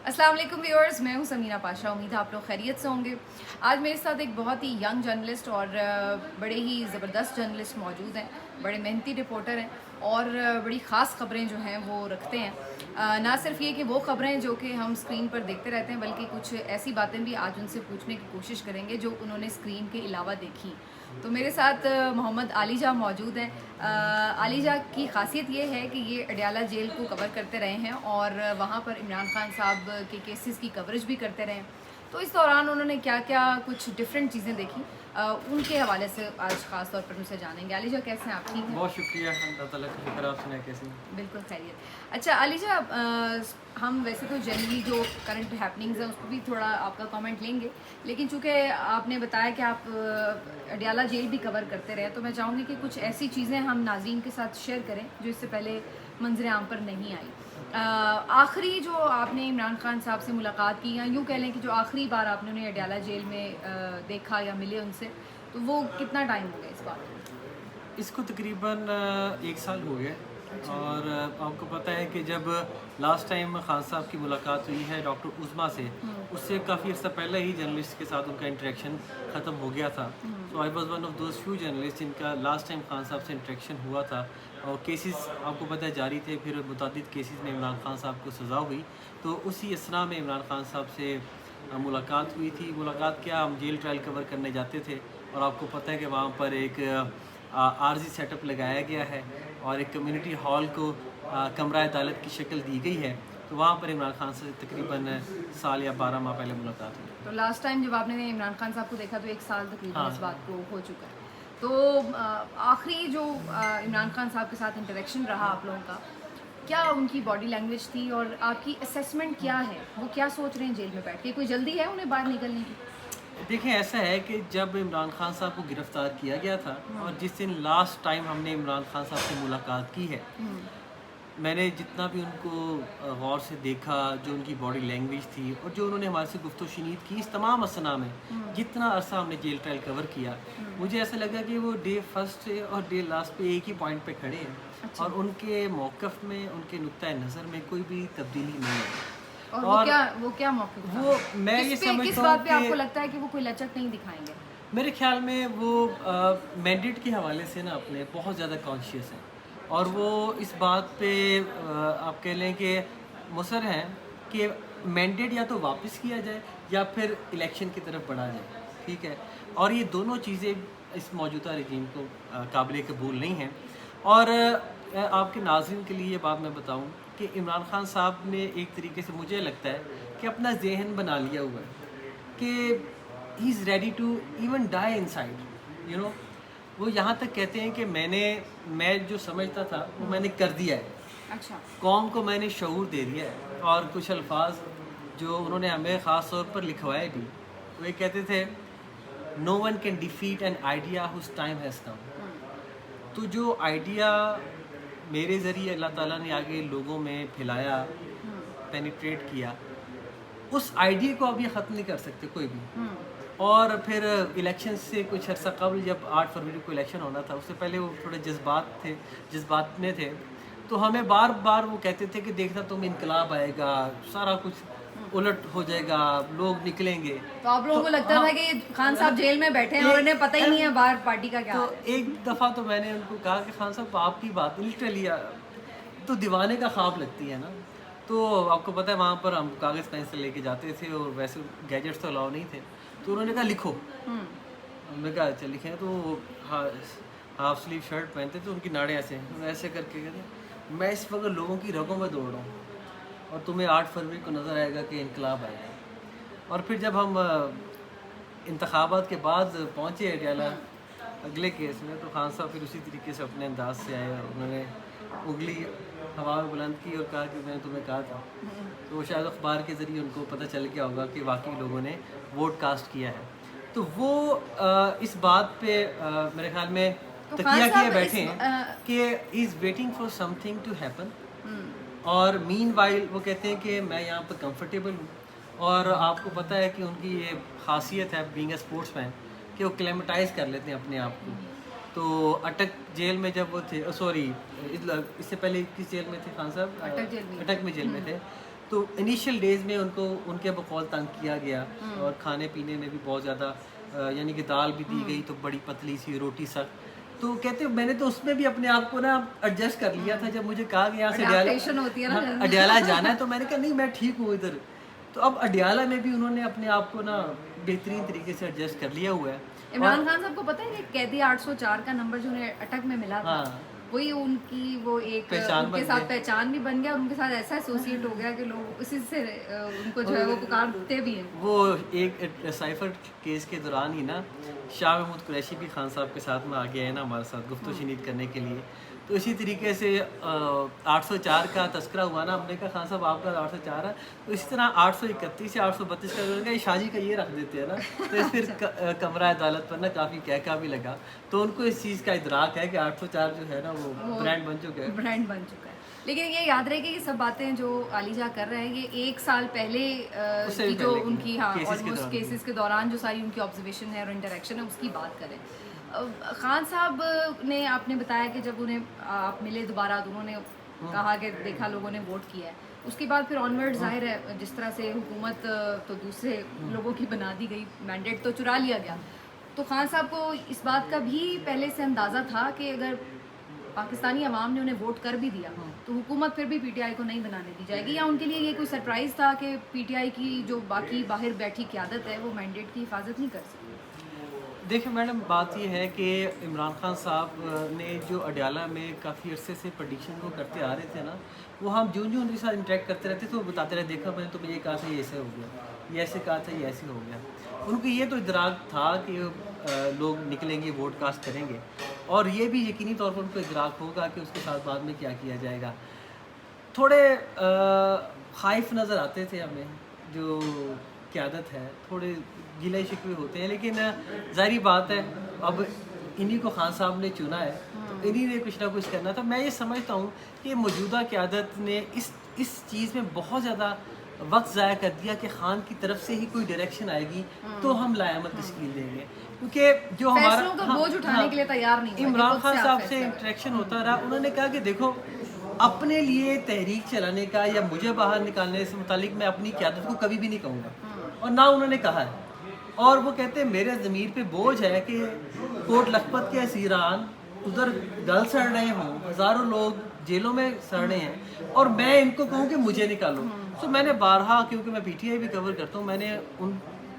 السلام علیکم ویورز، میں ہوں سمیرہ پاشا. امید ہے آپ لوگ خیریت سے ہوں گے. آج میرے ساتھ ایک بہت ہی ینگ جرنلسٹ اور بڑے ہی زبردست جرنلسٹ موجود ہیں. بڑے محنتی رپورٹر ہیں اور بڑی خاص خبریں جو ہیں وہ رکھتے ہیں. نہ صرف یہ کہ وہ خبریں جو کہ ہم اسکرین پر دیکھتے رہتے ہیں، بلکہ کچھ ایسی باتیں بھی آج ان سے پوچھنے کی کوشش کریں گے جو انہوں نے اسکرین کے علاوہ دیکھی. تو میرے ساتھ محمد علی جاں موجود ہیں. علی جاں کی خاصیت یہ ہے کہ یہ اڈیالہ جیل کو کور کرتے رہے ہیں اور وہاں پر عمران خان صاحب کے کیسز کی کوریج بھی کرتے رہے ہیں. تو اس دوران انہوں نے کیا کیا کچھ ڈفرینٹ چیزیں دیکھی، ان کے حوالے سے آج خاص طور پر ان سے جانیں گے. علی جاں کیسے ہیں آپ؟ ٹھیک ہیں؟ بہت شکریہ، اللہ تعالیٰ کا شکر. آپ سنائیں کیسے ہیں؟ بالکل خیریت. اچھا علی جاں، ہم ویسے تو جنرلی جو کرنٹ ہیپننگز ہیں اس کو بھی تھوڑا آپ کا کامنٹ لیں گے، لیکن چونکہ آپ نے بتایا کہ آپ اڈیالہ جیل بھی کور کرتے رہے، تو میں چاہوں گی کہ کچھ ایسی چیزیں ہم ناظرین کے ساتھ شیئر کریں جو اس سے پہلے منظر عام پر نہیں آئی. آخری جو آپ نے عمران خان صاحب سے ملاقات کی، یا یوں کہہ لیں کہ جو آخری بار آپ نے انہیں اڈیالہ جیل میں دیکھا یا ملے ان سے، تو وہ کتنا ٹائم ہو گیا اس بات کو؟ اس کو تقریباً 1 سال ہو گیا. اور آپ کو پتہ ہے کہ جب لاسٹ ٹائم خان صاحب کی ملاقات ہوئی ہے ڈاکٹر عظمیٰ سے، اس سے کافی عرصہ پہلے ہی جرنلسٹ کے ساتھ ان کا انٹریکشن ختم ہو گیا تھا. So I was one of those few journalists جن کا لاسٹ ٹائم خان صاحب سے انٹریکشن ہوا تھا. اور کیسز آپ کو پتہ ہے جاری تھے، پھر متعدد کیسز میں عمران خان صاحب کو سزا ہوئی. تو اسی اسنا میں عمران خان صاحب سے ملاقات ہوئی تھی. ملاقات کیا، ہم جیل ٹرائل کور کرنے جاتے تھے اور آپ کو پتہ ہے کہ وہاں پر ایک عارضی سیٹ اپ لگایا گیا ہے اور ایک کمیونٹی ہال کو کمرہ عدالت کی شکل دی گئی ہے. تو وہاں پر عمران خان سے تقریباً سال یا 12 ماہ پہلے ملاقات ہوئی. تو لاسٹ ٹائم جب آپ نے عمران خان صاحب کو دیکھا تو 1 سال تقریباً اس بات کو ہو چکا ہے. تو آخری جو عمران خان صاحب کے ساتھ انٹریکشن رہا آپ لوگوں کا، کیا ان کی باڈی لینگویج تھی اور آپ کی اسیسمنٹ کیا ہے؟ وہ کیا سوچ رہے ہیں جیل میں بیٹھ کے؟ کوئی جلدی ہے انہیں باہر نکلنے کی؟ دیکھیں، ایسا ہے کہ جب عمران خان صاحب کو گرفتار کیا گیا تھا اور جس دن لاسٹ ٹائم ہم نے عمران خان صاحب سے ملاقات کی ہے، میں نے جتنا بھی ان کو غور سے دیکھا، جو ان کی باڈی لینگویج تھی اور جو انہوں نے ہمارے سے گفت و شنید کی اس تمام اسنا میں، جتنا عرصہ ہم نے جیل ٹرائل کور کیا، مجھے ایسا لگا کہ وہ ڈے فرسٹ اور ڈے لاسٹ پہ ایک ہی پوائنٹ پہ کھڑے ہیں اور ان کے موقف میں، ان کے نقطۂ نظر میں کوئی بھی تبدیلی نہیں ہے. اور وہ کیا موقف تھا؟ وہ میں یہ سمجھتا کس ہوں بات پہ آپ کو کہ لگتا ہے کہ وہ کوئی لچک نہیں دکھائیں گے؟ میرے خیال میں وہ مینڈیٹ کے حوالے سے نا اپنے بہت زیادہ کانشیس ہیں اور وہ اس بات پہ آپ کہہ لیں کہ مصر ہیں کہ مینڈیٹ یا تو واپس کیا جائے یا پھر الیکشن کی طرف بڑھا جائے. ٹھیک ہے، اور یہ دونوں چیزیں اس موجودہ رجیم کو قابل قبول نہیں ہیں. اور آپ کے ناظرین کے لیے یہ بات میں بتاؤں کہ عمران خان صاحب نے ایک طریقے سے مجھے لگتا ہے کہ اپنا ذہن بنا لیا ہوا ہے کہ he is ready to even die inside. You know, وہ یہاں تک کہتے ہیں کہ میں جو سمجھتا تھا وہ میں نے کر دیا ہے. اچھا. قوم کو میں نے شعور دے دیا ہے. اور کچھ الفاظ جو انہوں نے ہمیں خاص طور پر لکھوائے بھی، وہ یہ کہتے تھے no one can defeat an idea whose time has come. تو جو آئیڈیا میرے ذریعے اللہ تعالیٰ نے آگے لوگوں میں پھیلایا، پینیٹریٹ کیا، اس آئیڈیا کو اب یہ ختم نہیں کر سکتے کوئی بھی. اور پھر الیکشن سے کچھ عرصہ قبل جب 8 فروری کو الیکشن ہونا تھا، اس سے پہلے وہ تھوڑے جذبات میں تھے. تو ہمیں بار بار وہ کہتے تھے کہ دیکھنا تم، انقلاب آئے گا، سارا کچھ الٹ ہو جائے گا، لوگ نکلیں گے. تو آپ لوگوں کو لگتا تھا کہ خان صاحب جیل میں بیٹھے ہیں اور انہیں پتہ ہی نہیں ہے باہر پارٹی کا کیا؟ تو ایک دفعہ تو میں نے ان کو کہا کہ خان صاحب آپ کی بات لٹرلی تو دیوانے کا خواب لگتی ہے نا. تو آپ کو پتہ ہے وہاں پر ہم کاغذ پینسل لے کے جاتے تھے اور ویسے گیجٹس تو الاؤ نہیں تھے. تو انہوں نے کہا لکھو. ہم نے کہا اچھا لکھیں. تو ہاف سلیو شرٹ پہنتے تھے، ان کی ناڑیں ایسے کر کے کہتے میں اس وقت لوگوں کی رگوں میں دوڑ رہا ہوں اور تمہیں 8 فروری کو نظر آئے گا کہ انقلاب آئے گا. اور پھر جب ہم انتخابات کے بعد پہنچے اڈیالہ اگلے کیس میں، تو خان صاحب پھر اسی طریقے سے اپنے انداز سے آئے اور انہوں نے انگلی ہوا میں بلند کی اور کہا کہ میں نے تمہیں کہا تھا. تو وہ شاید اخبار کے ذریعے ان کو پتہ چل گیا ہوگا کہ واقعی لوگوں نے ووٹ کاسٹ کیا ہے. تو وہ اس بات پہ میرے خیال میں تکیہ کیے بیٹھے ہیں کہ he is waiting for something to happen. اور مین وائل وہ کہتے ہیں کہ میں یہاں پہ کمفرٹیبل ہوں. اور آپ کو پتہ ہے کہ ان کی یہ خاصیت ہے بینگ اے اسپورٹس مین کہ وہ کلیمٹائز کر لیتے ہیں اپنے آپ کو. تو اٹک جیل میں جب وہ تھے، سوری اس سے پہلے کس جیل میں تھے خان صاحب؟ اٹک جیل میں. اٹک میں جیل میں تھے. تو انیشیل ڈیز میں ان کو ان کے بقول تنگ کیا گیا اور کھانے پینے میں بھی بہت زیادہ یعنی کہ دال بھی دی گئی تو بڑی پتلی سی روٹی سخت. تو کہتے میں نے تو اس میں بھی اپنے آپ کو نا ایڈجسٹ کر لیا تھا. جب مجھے کہا کہ یہاں سے اڈیالہ جانا ہے تو میں نے کہا نہیں میں ٹھیک ہوں ادھر. تو اب اڈیالہ میں بھی انہوں نے اپنے آپ کو نا بہترین طریقے سے ایڈجسٹ کر لیا ہوا ہے. عمران خان صاحب کو پتہ ہے کہ قیدی 804 کا نمبر جو انہیں اٹک میں ملا تھا وہی ان کی وہ ایک ان کے ساتھ پہچان بھی بن گیا اور ان کے ساتھ ایسا ایسوسیٹ ہو گیا کہ لوگ اسی سے ان کو جو ہے وہ پکارتے بھی ہیں. وہ ایک سائفر کیس کے دوران ہی نا شاہ محمود قریشی بھی خان صاحب کے ساتھ میں آگے آئے نا ہمارے ساتھ گفت و شنید کرنے کے لیے. تو اسی طریقے سے 804 کا تذکرہ ہوا نا. ہم نے کہا خان صاحب آپ کا 804 ہے تو اسی طرح 831 یا 832 کا یہ شاہجی کا یہ رکھ دیتے ہیں نا. تو پھر کمرہ عدالت پر نا کافی کہکا بھی لگا. تو ان کو اس چیز کا ادراک ہے کہ 804 جو ہے نا وہ برانڈ بن چکا ہے. لیکن یہ یاد رہے کہ یہ سب باتیں جو عالیجا کر رہے ہیں یہ ایک سال پہلے کی جو ان کی آلموسٹ کیسز کے دوران جو ساری ان کی آبزرویشن ہے اور انٹریکشن ہے اس کی بات کریں. خان صاحب نے آپ نے بتایا کہ جب انہیں آپ ملے دوبارہ تو انہوں نے کہا کہ دیکھا لوگوں نے ووٹ کیا ہے. اس کے بعد پھر آنورڈ ظاہر ہے جس طرح سے حکومت تو دوسرے لوگوں کی بنا دی گئی, مینڈیٹ تو چرا لیا گیا. تو خان صاحب کو اس بات کا بھی پہلے سے اندازہ تھا کہ اگر پاکستانی عوام نے انہیں ووٹ کر بھی دیا تو حکومت پھر بھی پی ٹی آئی کو نہیں بنانے دی جائے گی, یا ان کے لیے یہ کوئی سرپرائز تھا کہ پی ٹی آئی کی جو باقی باہر بیٹھی قیادت ہے وہ مینڈیٹ کی حفاظت نہیں کر سکتی؟ دیکھیں میڈم بات یہ ہے کہ عمران خان صاحب نے جو اڈیالہ میں کافی عرصے سے پریڈکشن کو کرتے آ رہے تھے نا, وہ ہم جو ان کے ساتھ انٹریکٹ کرتے رہتے تھے وہ بتاتے رہے دیکھا میں نے تو یہ کہا تھا یہ ایسے ہو گیا, یہ ایسے کہا تھا یہ ایسے ہو گیا. ان کو یہ تو ادراک تھا کہ لوگ نکلیں گے ووٹ کاسٹ کریں گے اور یہ بھی یقینی طور پر ان کو ادراک ہوگا کہ اس کے ساتھ بعد میں کیا کیا جائے گا. تھوڑے خائف نظر آتے تھے ہمیں جو قیادت ہے, تھوڑے گلے شکوے ہوتے ہیں, لیکن ظاہری بات ہے اب انہی کو خان صاحب نے چنا ہے تو انہی نے کچھ نہ کچھ کرنا تھا. میں یہ سمجھتا ہوں کہ موجودہ قیادت نے اس چیز میں بہت زیادہ وقت ضائع کر دیا کہ خان کی طرف سے ہی کوئی ڈائریکشن آئے گی تو ہم لائحہ تشکیل دیں گے, کیونکہ جو ہمارا بوجھ اٹھانے کے لیے تیار نہیں. عمران خان صاحب سے انٹریکشن ہوتا رہا, انہوں نے کہا کہ دیکھو اپنے لیے تحریک چلانے کا یا مجھے باہر نکالنے سے متعلق میں اپنی قیادت کو کبھی بھی نہیں کہوں گا, اور نہ انہوں نے کہا ہے. اور وہ کہتے ہیں میرے ضمیر پہ بوجھ ہے کہ کوٹ لکھپت کے اسیران ادھر گل سڑ رہے ہوں, ہزاروں لوگ جیلوں میں سڑ رہے ہیں اور میں ان کو کہوں کہ مجھے نکالو. تو میں نے بارہا, کیونکہ میں پی ٹی آئی بھی کور کرتا ہوں, میں نے ان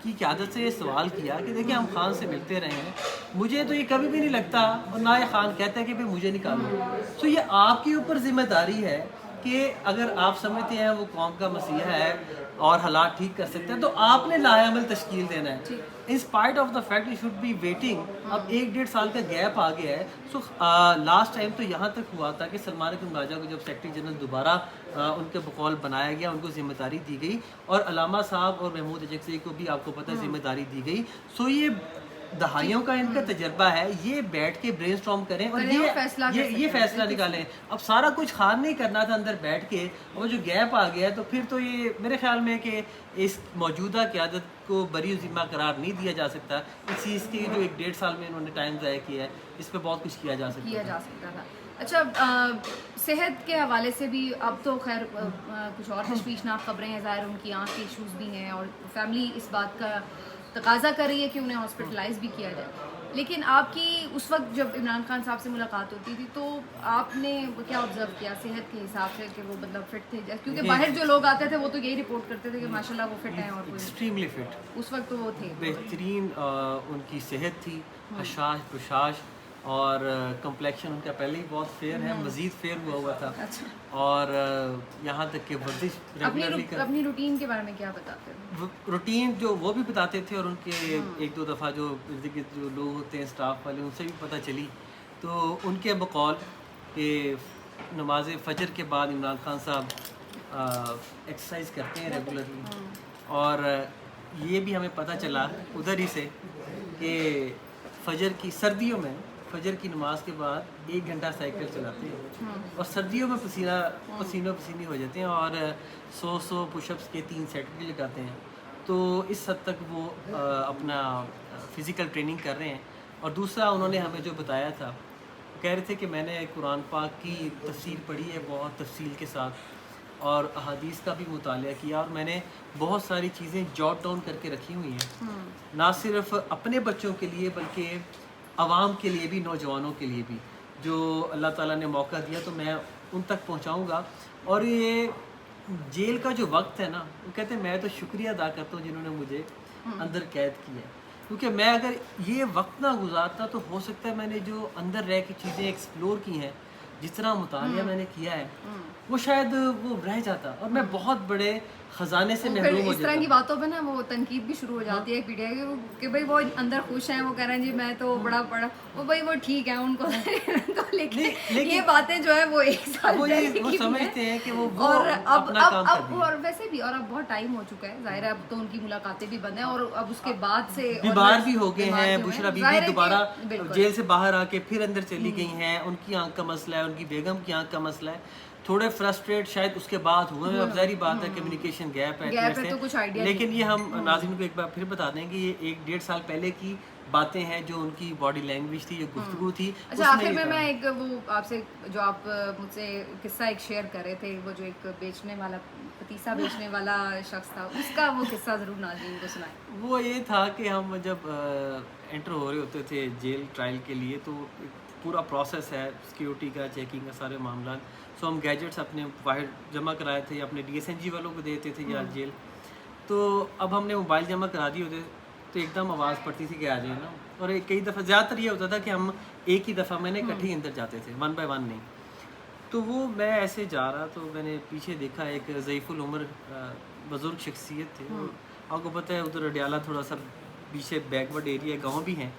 کی قیادت سے یہ سوال کیا کہ دیکھیں ہم خان سے ملتے رہے ہیں, مجھے تو یہ کبھی بھی نہیں لگتا اور نہ یہ خان کہتا ہے کہ مجھے نکالو. تو یہ آپ کے اوپر ذمہ داری ہے کہ اگر آپ سمجھتے ہیں وہ قوم کا مسیحا ہے اور حالات ٹھیک کر سکتے ہیں تو آپ نے لائحہ عمل تشکیل دینا ہے. In spite of the fact you should be waiting. اب 1-1.5 سال کا گیپ آ گیا ہے. سو لاسٹ ٹائم تو یہاں تک ہوا تھا کہ سلمان اکرم راجہ کو جب سیکرٹری جنرل دوبارہ ان کے بقول بنایا گیا, ان کو ذمہ داری دی گئی, اور علامہ صاحب اور محمود اجکزئی کو بھی آپ کو پتہ ذمہ داری دی گئی. سو یہ دہائیوں کا ان کا تجربہ ہے, یہ بیٹھ کے برین اسٹارم کریں اور یہ فیصلہ نکالیں. اب سارا کچھ خان نہیں کرنا تھا اندر بیٹھ کے, اور جو گیپ آ گیا ہے تو پھر تو یہ میرے خیال میں کہ اس موجودہ قیادت کو بری ذمہ قرار نہیں دیا جا سکتا. اس چیز کی جو 1-1.5 سال میں انہوں نے ٹائم ضائع کیا ہے, اس پہ بہت کچھ کیا جا سکتا تھا. اچھا, صحت کے حوالے سے بھی اب تو خیر کچھ اور تشویشناک خبریں ہیں, ظاہر ان کی آنکھ کے ایشوز بھی ہیں اور فیملی اس بات کا تقاضا کر رہی ہے کہ انہیں ہاسپٹلائز بھی کیا جائے. لیکن آپ کی اس وقت جب عمران خان صاحب سے ملاقات ہوتی تھی تو آپ نے کیا آبزرو کیا صحت کے حساب سے کہ وہ مطلب فٹ تھے؟ کیونکہ باہر جو لوگ آتے تھے وہ تو یہی رپورٹ کرتے تھے کہ ماشاء اللہ وہ فٹ ہیں, اور ایکسٹریملی فٹ اس وقت تو وہ تھے, بہترین ان کی صحت تھی, حشاش پرشاش, اور کمپلیکشن ان کا پہلے ہی بہت فیئر ہے, مزید فیئر ہوا ہوا تھا. اور یہاں تک کہ ورزش اپنی روٹین کے بارے میں کیا بتاتے ہیں؟ روٹین جو وہ بھی بتاتے تھے, اور ان کے 1-2 دفعہ جو جو لوگ ہوتے ہیں اسٹاف والے ان سے بھی پتہ چلی. تو ان کے بقول کہ نماز فجر کے بعد عمران خان صاحب ایکسرسائز کرتے ہیں ریگولرلی, اور یہ بھی ہمیں پتہ چلا ادھر ہی سے کہ فجر کی سردیوں میں فجر کی نماز کے بعد 1 گھنٹہ سائیکل چلاتے ہیں, اور سردیوں میں پسینہ پسینی ہو جاتے ہیں, اور 100 پش اپس کے 3 سیٹ بھی لگاتے ہیں. تو اس حد تک وہ اپنا فزیکل ٹریننگ کر رہے ہیں. اور دوسرا انہوں نے ہمیں جو بتایا تھا, کہہ رہے تھے کہ میں نے قرآن پاک کی تفسیر پڑھی ہے بہت تفصیل کے ساتھ, اور احادیث کا بھی مطالعہ کیا، اور میں نے بہت ساری چیزیں جاٹ ڈاؤن کر کے رکھی ہوئی ہیں، نہ صرف اپنے بچوں کے لیے بلکہ عوام کے لیے بھی، نوجوانوں کے لیے بھی، جو اللہ تعالیٰ نے موقع دیا تو میں ان تک پہنچاؤں گا۔ اور یہ جیل کا جو وقت ہے نا، وہ کہتے ہیں میں تو شکریہ ادا کرتا ہوں جنہوں نے مجھے اندر قید کیا ہے، کیونکہ میں اگر یہ وقت نہ گزارتا تو ہو سکتا ہے میں نے جو اندر رہ کے چیزیں ایکسپلور کی ہیں، جس طرح مطالعہ میں نے کیا ہے، وہ شاید وہ رہ جاتا اور میں بہت بڑے خزانے سے محروم ہو اس طرح کی باتوں پہ نا وہ تنقید بھی شروع ہو جاتی ہے پیڈیا کی کہ بھائی وہ اندر خوش ہیں، وہ کہہ رہے ہیں جی میں تو بڑا پڑا، وہ بھائی وہ ٹھیک ہے ان کو لیکن یہ باتیں جو ہے وہ ایک سال وہ سمجھتے ہیں کہ وہ اپنا کام کر رہی ہیں، اور ویسے بھی اور اب بہت ٹائم ہو چکا ہے، ظاہر ہے اب تو ان کی ملاقاتیں بھی بند ہیں، اور اب اس کے بعد سے بیمار بھی ہو گئے ہیں، بشرا بی بی دوبارہ جیل سے باہر آ کے پھر اندر چلی گئی ہیں، ان کی آنکھ کا مسئلہ ہے، ان کی بیگم کی آنکھ کا مسئلہ ہے، تھوڑے فرسٹریٹ شاید اس کے بعد ہوئے ہیں، اب ظاہری بات ہے کمیونیکیشن گیپ ہے، لیکن یہ ہم ناظرین کو ایک بار پھر بتا دیں کہ یہ 1-1.5 سال پہلے کی باتیں ہیں، جو ان کی باڈی لینگویج تھی، جو گفتگو تھی۔ اچھا آخر میں ایک وہ آپ سے جو آپ مجھ سے قصہ ایک شیئر کر رہے تھے، وہ جو ایک بیچنے والا پتیسا بیچنے والا شخص تھا، اس کا وہ قصہ ضرور ناظرین کو سنائیں۔ وہ یہ تھا کہ ہم جب انٹر ہو رہے ہوتے تھے جیل ٹرائل کے لیے، تو پورا پروسیس ہے سیکیورٹی کا، چیکنگ کا، سارے معاملات، سو ہم گیجٹس اپنے باہر جمع کرائے تھے، اپنے ڈی ایس این جی والوں کو دیتے تھے یا جیل، تو اب ہم نے موبائل جمع کرا دیے ہوتے تو ایک دم آواز پڑتی تھی کہ آ جائے نا، اور کئی دفعہ زیادہ تر یہ ہوتا تھا کہ ہم ایک ہی دفعہ میں نے اکٹھے ہی اندر جاتے تھے، 1 by 1 نہیں، تو وہ میں ایسے جا رہا تو میں نے پیچھے دیکھا ایک ضعیف العمر بزرگ شخصیت تھے، آپ کو پتہ ہے ادھر اڈیالہ تھوڑا سا پیچھے بیکورڈ ایریا گاؤں بھی ہیں،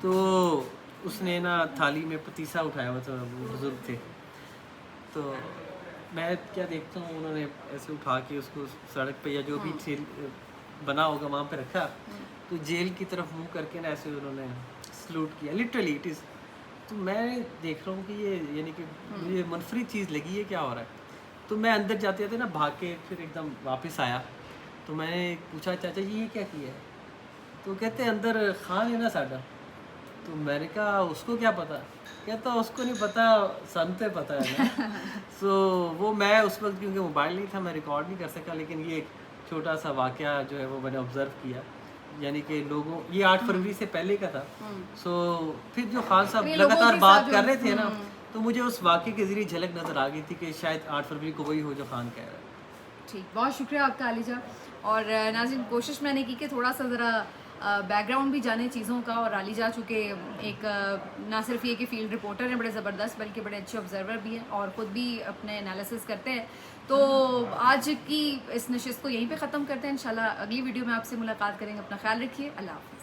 تو اس نے نا تھالی میں پتیسا اٹھایا ہوا تھا، وہ بزرگ تھے، تو میں کیا دیکھتا ہوں انہوں نے ایسے اٹھا کے اس کو سڑک پہ یا جو بھی بنا ہوگا وہاں پہ رکھا، تو جیل کی طرف منہ کر کے نا ایسے انہوں نے سلوٹ کیا، لٹرلی اٹ از، تو میں دیکھ رہا ہوں کہ یہ یعنی کہ مجھے منفرد چیز لگی ہے، کیا ہو رہا ہے، تو میں اندر جاتے جاتے نا بھاگ کے پھر ایک دم واپس آیا، تو میں نے پوچھا چاچا جی یہ کیا کیا ہے، تو کہتے اندر خان ہے نا ساڈا، تو میں نے کہا اس کو کیا پتا، کہتا اس کو نہیں پتا سنتے پتا ہے نا، سو وہ میں اس وقت کیونکہ موبائل نہیں تھا میں ریکارڈ نہیں کر سکا، لیکن یہ ایک چھوٹا سا واقعہ جو ہے وہ میں نے آبزرو کیا، یعنی کہ لوگوں یہ 8 فروری سے پہلے کا تھا، سو پھر جو خان صاحب لگاتار بات کر رہے تھے نا، تو مجھے اس واقعے کے ذریعے جھلک نظر آ گئی تھی کہ شاید 8 فروری کو وہی ہو جو خان کہہ رہا ہے۔ ٹھیک، بہت شکریہ آپ کا علی جان، اور ناظرین کوشش میں نے کی کہ تھوڑا سا ذرا بیک گراؤنڈ بھی جانے چیزوں کا، اور علی جا چونکہ ایک نہ صرف یہ کہ فیلڈ رپورٹر ہیں بڑے زبردست، بلکہ بڑے اچھے آبزرور بھی ہیں اور خود بھی اپنے انالیسس کرتے ہیں، تو آج کی اس نشست کو یہیں پہ ختم کرتے ہیں، انشاءاللہ اگلی ویڈیو میں آپ سے ملاقات کریں گے، اپنا خیال رکھیے، اللہ حافظ۔